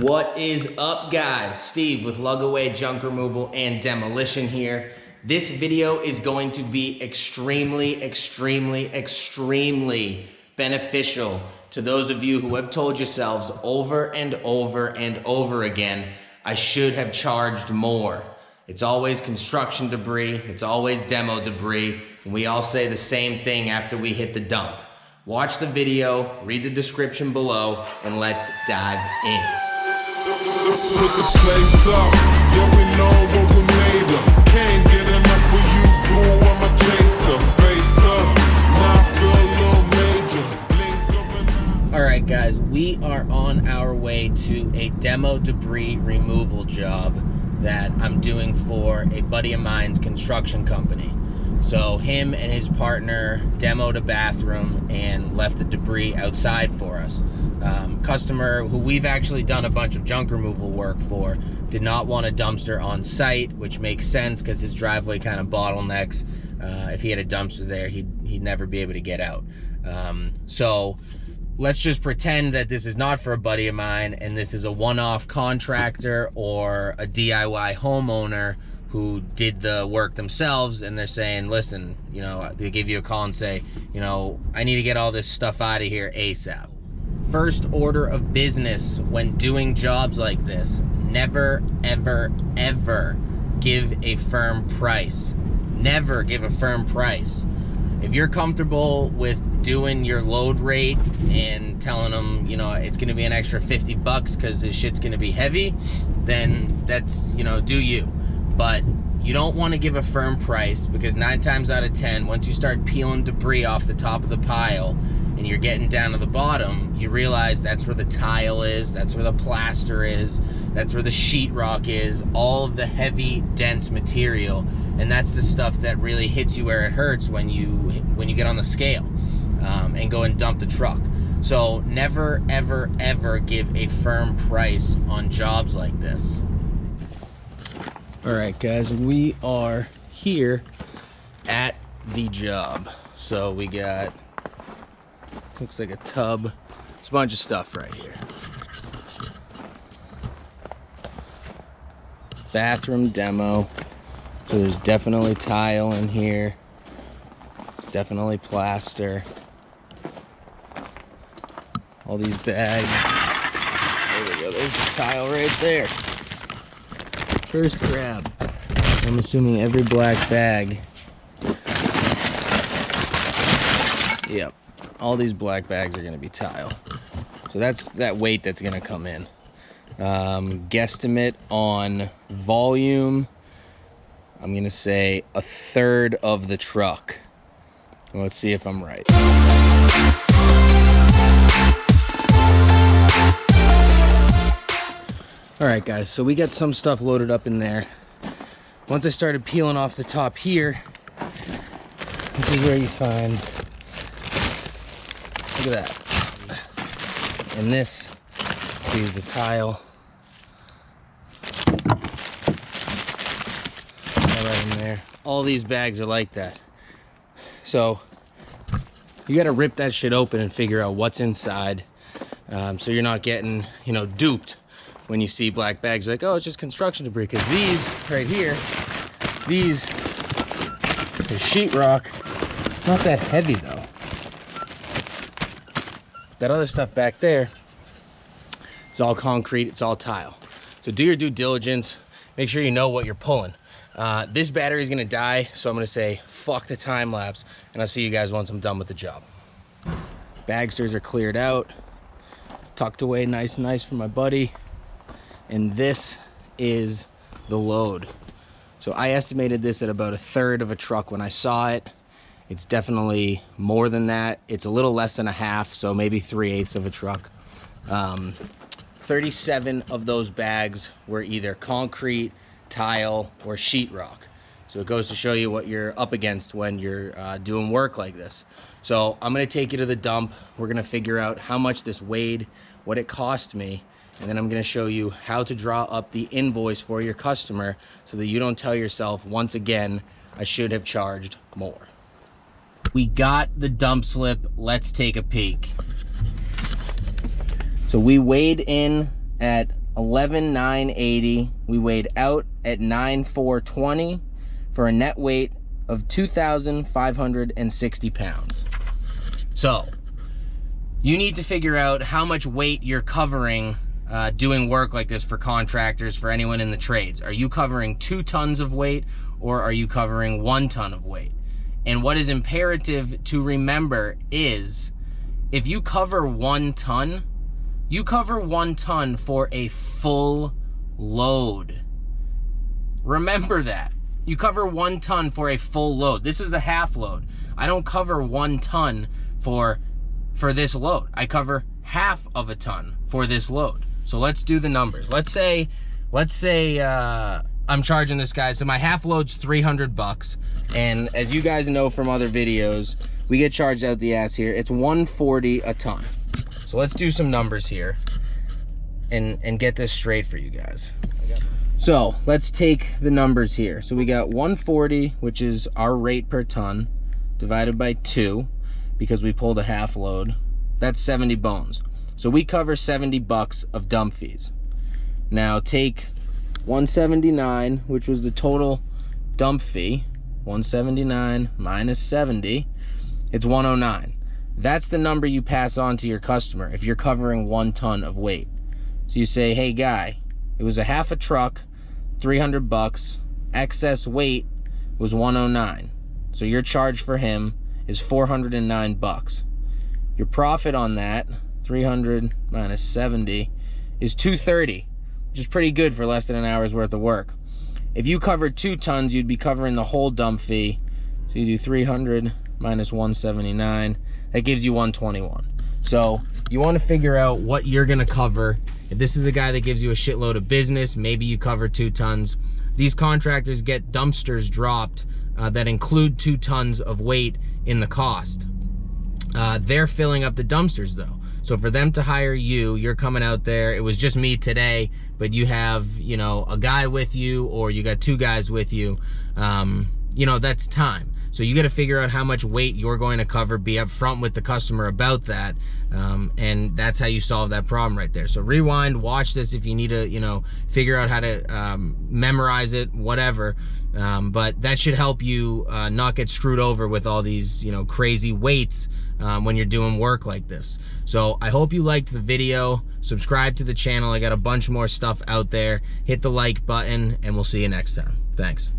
What is up, guys? Steve with Lug Away Junk Removal and Demolition here. This video is going to be extremely beneficial to those of you who have told yourselves over and over again, I should have charged more. It's always construction debris, it's always demo debris, and we all say the same thing after we hit the dump. Watch the video, read the description below, and let's dive in. Put the place up, yeah, we know what we made of. Can't get enough of you, boo, I'm a chaser. Face up, now I feel a little major. Alright guys, we are on our way to a demo debris removal job that I'm doing for a buddy of mine's construction company. So him and his partner demoed a bathroom and left the debris outside for us. Customer who we've actually done a bunch of junk removal work for did not want a dumpster on site, which makes sense because his driveway kind of bottlenecks. If he had a dumpster there, he'd never be able to get out. So let's just pretend that this is not for a buddy of mine and this is a one-off contractor or a DIY homeowner who did the work themselves, and they're saying, listen, you know, they give you a call and say, you know, I need to get all this stuff out of here ASAP. First order of business when doing jobs like this, never, ever give a firm price. Never give a firm price. If you're comfortable with doing your load rate and telling them, you know, it's gonna be an extra 50 bucks because this shit's gonna be heavy, then that's, you know, do you. But you don't want to give a firm price, because 9 times out of 10, once you start peeling debris off the top of the pile and you're getting down to the bottom, you realize that's where the tile is, that's where the plaster is, that's where the sheetrock is, all of the heavy, dense material, and that's the stuff that really hits you where it hurts when you get on the scale and go and dump the truck. So never, ever give a firm price on jobs like this. Alright guys, we are here at the job. So we got, looks like a tub, it's a bunch of stuff right here. Bathroom demo, so there's definitely tile in here, it's definitely plaster. All these bags, there we go, there's the tile right there. First grab. I'm assuming every black bag. Yep. All these black bags are going to be tile. So that's that weight that's going to come in. Guesstimate on volume, I'm going to say 1/3 of the truck. Let's see if I'm right. Alright guys, so we got some stuff loaded up in there. Once I started peeling off the top here, this is where you find, look at that. And this, see, is the tile. All right in there. All these bags are like that. So you gotta rip that shit open and figure out what's inside, so you're not getting, you know, duped when you see black bags. Like, oh, it's just construction debris. Because these right here, these is sheetrock. Not that heavy though. That other stuff back there is all concrete, it's all tile. So do your due diligence, make sure you know what you're pulling. This battery is gonna die, so I'm gonna say fuck the time lapse, and I'll see you guys once I'm done with the job. Bagsters are cleared out, tucked away nice for my buddy. And this is the load. So I estimated this at about 1/3 of a truck when I saw it. It's definitely more than that. It's a little less than a half, so maybe 3/8 of a truck. 37 of those bags were either concrete, tile, or sheetrock. So it goes to show you what you're up against when you're doing work like this. So I'm gonna take you to the dump. We're gonna figure out how much this weighed, what it cost me, and then I'm gonna show you how to draw up the invoice for your customer so that you don't tell yourself, once again, I should have charged more. We got the dump slip, let's take a peek. So we weighed in at 11,980. We weighed out at 9,420 for a net weight of 2,560 pounds. So you need to figure out how much weight you're covering doing work like this for contractors, for anyone in the trades. Are you covering 2 tons of weight, or are you covering 1 ton of weight? And what is imperative to remember is, if you cover 1 ton, you cover 1 ton for a full load. Remember that. You cover 1 ton for a full load. This is a half load. I don't cover 1 ton for this load. I cover half of a ton for this load. So let's do the numbers. Let's say I'm charging this guy, so my half load's 300 bucks. And as you guys know from other videos, we get charged out the ass here. It's 140 a ton. So let's do some numbers here and get this straight for you guys. So let's take the numbers here. So we got 140, which is our rate per ton, divided by 2, because we pulled a half load. That's 70 bones. So we cover 70 bucks of dump fees. Now take 179, which was the total dump fee. 179 minus 70, it's 109. That's the number you pass on to your customer if you're covering 1 ton of weight. So you say, hey guy, it was a half a truck, 300 bucks, excess weight was 109. So your charge for him is 409 bucks. Your profit on that, 300 minus 70, is 230, which is pretty good for less than an hour's worth of work. If you covered 2 tons, you'd be covering the whole dump fee. So you do 300 minus 179, that gives you 121. So you want to figure out what you're going to cover. If this is a guy that gives you a shitload of business, maybe you cover 2 tons. These contractors get dumpsters dropped that include 2 tons of weight in the cost. They're filling up the dumpsters though. So for them to hire you, you're coming out there. It was just me today, but you have, you know, a guy with you, or you got 2 guys with you. You know, that's time. So you got to figure out how much weight you're going to cover, be upfront with the customer about that, and that's how you solve that problem right there. So rewind, watch this if you need to, you know, figure out how to memorize it, whatever. But that should help you not get screwed over with all these, you know, crazy weights when you're doing work like this. So I hope you liked the video. Subscribe to the channel. I got a bunch more stuff out there. Hit the like button, and we'll see you next time. Thanks.